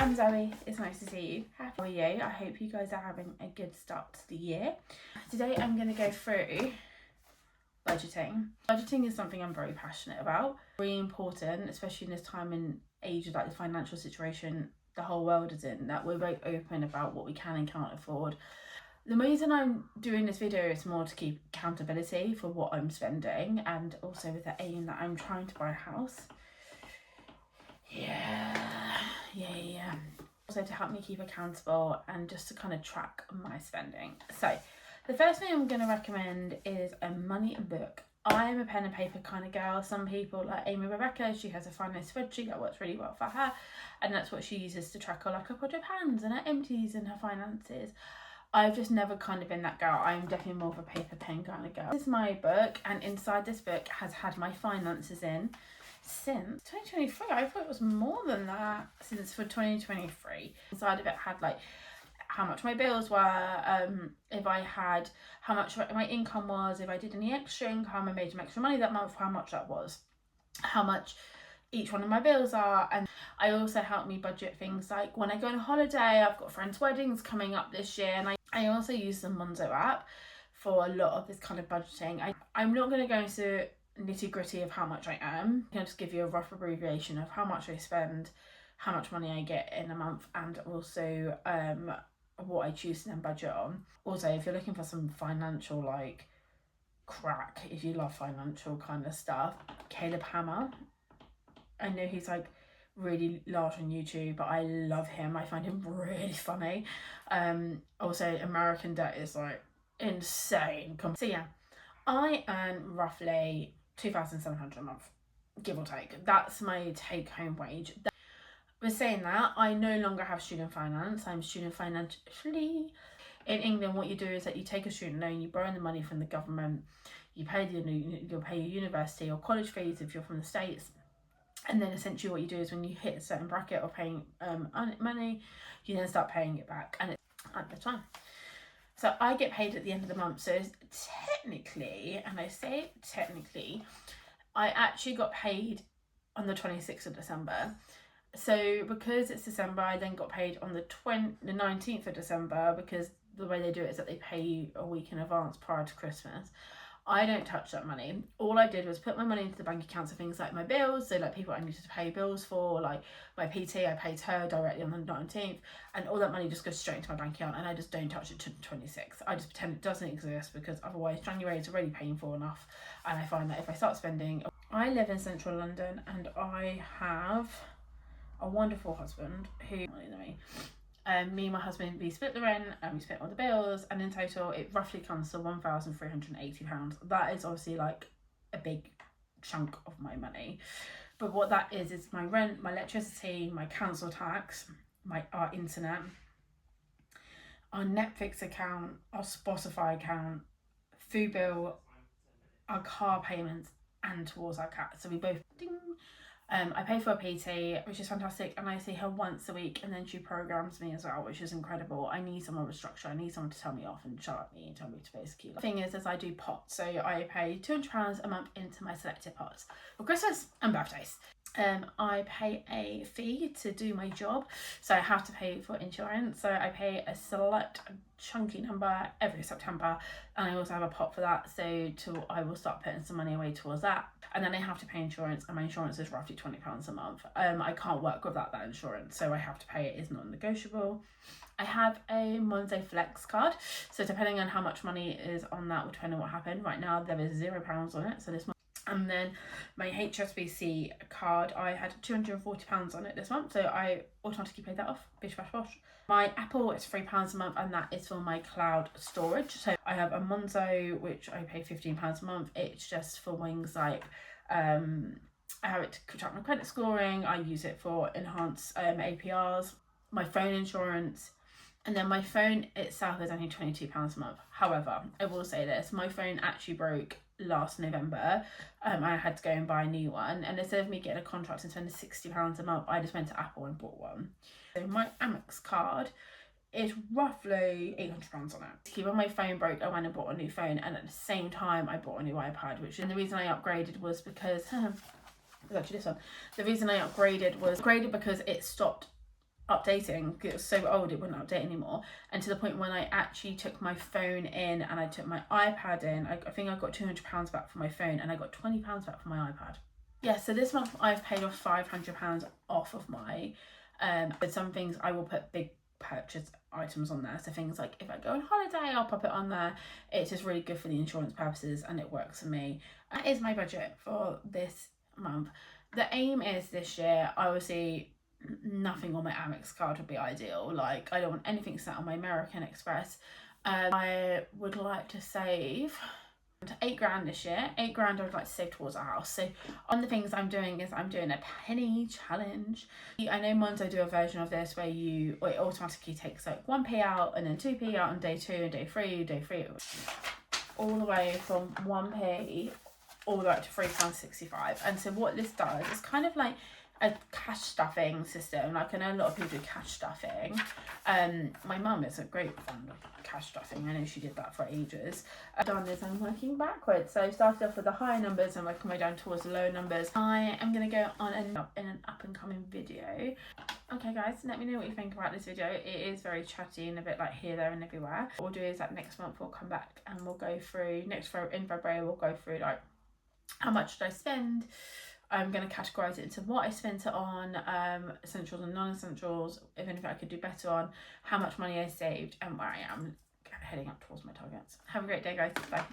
I'm Zoe, it's nice to see you. How are you? I hope you guys are having a good start to the year. Today I'm going to go through budgeting. Budgeting is something I'm very passionate about. Really important, especially in this time and age of like the financial situation the whole world is in, that we're very open about what we can and can't afford. The reason I'm doing this video is more to keep accountability for what I'm spending, and also with the aim that I'm trying to buy a house. Yeah. Also to help me keep accountable and just to kind of track my spending. So the first thing I'm going to recommend is a money book. I'm a pen and paper kind of girl. Some people like Amy Rebecca, she has a finance spreadsheet that works really well for her, and that's what she uses to track all like her project plans and her empties and her finances. I've just never kind of been that girl. I'm definitely more of a paper pen kind of girl. This is my book, and inside this book has had my finances in since 2023. I thought it was more than that, since for 2023. Inside of it had like how much my bills were, if I had, how much my income was, if I did any extra income, I made some extra money that month, how much that was, how much each one of my bills are. And I also help me budget things like when I go on a holiday. I've got friends' weddings coming up this year, and I also use the Monzo app for a lot of this kind of budgeting. I'm not going to go into nitty gritty of how much I am. I can just give you a rough abbreviation of how much I spend, how much money I get in a month, and also what I choose to then budget on. Also, if you're looking for some financial like crack, if you love financial kind of stuff, Caleb Hammer. I know he's like really large on YouTube, but I love him. I find him really funny. Also, American Debt is like insane. So yeah, I earn roughly $2,700 a month, give or take. That's my take-home wage. With saying that, I no longer have student finance. I'm student financially. In England, what you do is that you take a student loan, you borrow the money from the government, you'll pay your university or college fees if you're from the States. And then essentially what you do is when you hit a certain bracket of paying money, you then start paying it back, and it's at the time. So I get paid at the end of the month. So technically, and I say technically, I actually got paid on the 26th of December. So because it's December, I then got paid on the 19th of December, because the way they do it is that they pay you a week in advance prior to Christmas. I don't touch that money. All I did was put my money into the bank accounts for things like my bills, so like people I needed to pay bills for, like my PT, I paid her directly on the 19th, and all that money just goes straight into my bank account, and I just don't touch it to the 26th. I just pretend it doesn't exist, because otherwise January is already painful enough, and I find that if I start spending... I live in central London, and I have a wonderful husband who... me and my husband, we split the rent and we split all the bills, and in total it roughly comes to £1,380. That is obviously like a big chunk of my money, but what that is my rent, my electricity, my council tax, our internet, our Netflix account, our Spotify account, food bill, our car payments, and towards our cat. So we both ding. I pay for a PT, which is fantastic, and I see her once a week, and then she programs me as well, which is incredible. I need someone with structure. I need someone to tell me off and shout at me and tell me to basically... The thing is I do pots, so I pay £200 a month into my selected pots for Christmas and birthdays. I pay a fee to do my job, so I have to pay for insurance, so I pay a select chunky number every September, and I also have a pot for that, so I will start putting some money away towards that. And then I have to pay insurance, and my insurance is roughly £20 a month. I can't work without that insurance, so I have to pay it. It's non-negotiable. I have a Monzo Flex card, so depending on how much money is on that will depend on what happened. Right now there is £0 on it, so this month. And then my HSBC card, I had £240 on it this month, so I automatically paid that off. Bish bash bosh. My Apple is £3 a month, and that is for my cloud storage. So I have a Monzo, which I pay £15 a month. It's just for things like I have it to track my credit scoring. I use it for enhanced APRs, my phone insurance. And then my phone itself is only £22 a month. However, I will say this, my phone actually broke last November. I had to go and buy a new one, and instead of me getting a contract and spending £60 a month, I just went to Apple and bought one. So my Amex card is roughly £800 on it. When my phone broke, I went and bought a new phone, and at the same time I bought a new iPad, which, and the reason I upgraded was because actually this one. The reason I upgraded was because it stopped updating because it was so old it wouldn't update anymore, and to the point when I actually took my phone in and I took my iPad in, I think I got £200 back for my phone and I got £20 back for my iPad. Yeah, so this month I've paid off £500 off of my but some things I will put big purchase items on there, so things like if I go on holiday I'll pop it on there. It's just really good for the insurance purposes and it works for me. That is my budget for this month. The aim is this year, obviously nothing on my Amex card would be ideal, like I don't want anything set on my American Express. I would like to save £8,000 this year. £8,000 I would like to save towards a house. So on the things I'm doing is I'm doing a penny challenge. I know Monzo do a version of this where it automatically takes like 1p out and then 2p out on day 2 and day 3 all the way from 1p all the way up to £3.65. And so what this does is kind of like a cash stuffing system. Like I know a lot of people do cash stuffing. My mum is a great fan of cash stuffing. I know she did that for ages. I've done this, I'm working backwards. So I started off with the higher numbers and working my way down towards the lower numbers. I am going to go on in an up and coming video. Okay guys, let me know what you think about this video. It is very chatty and a bit like here, there and everywhere. What we'll do is like next month we'll come back and we'll go through, in February we'll go through like how much did I spend. I'm going to categorise it into what I spent it on, essentials and non-essentials, if anything I could do better on, how much money I saved and where I am heading up towards my targets. Have a great day guys, bye.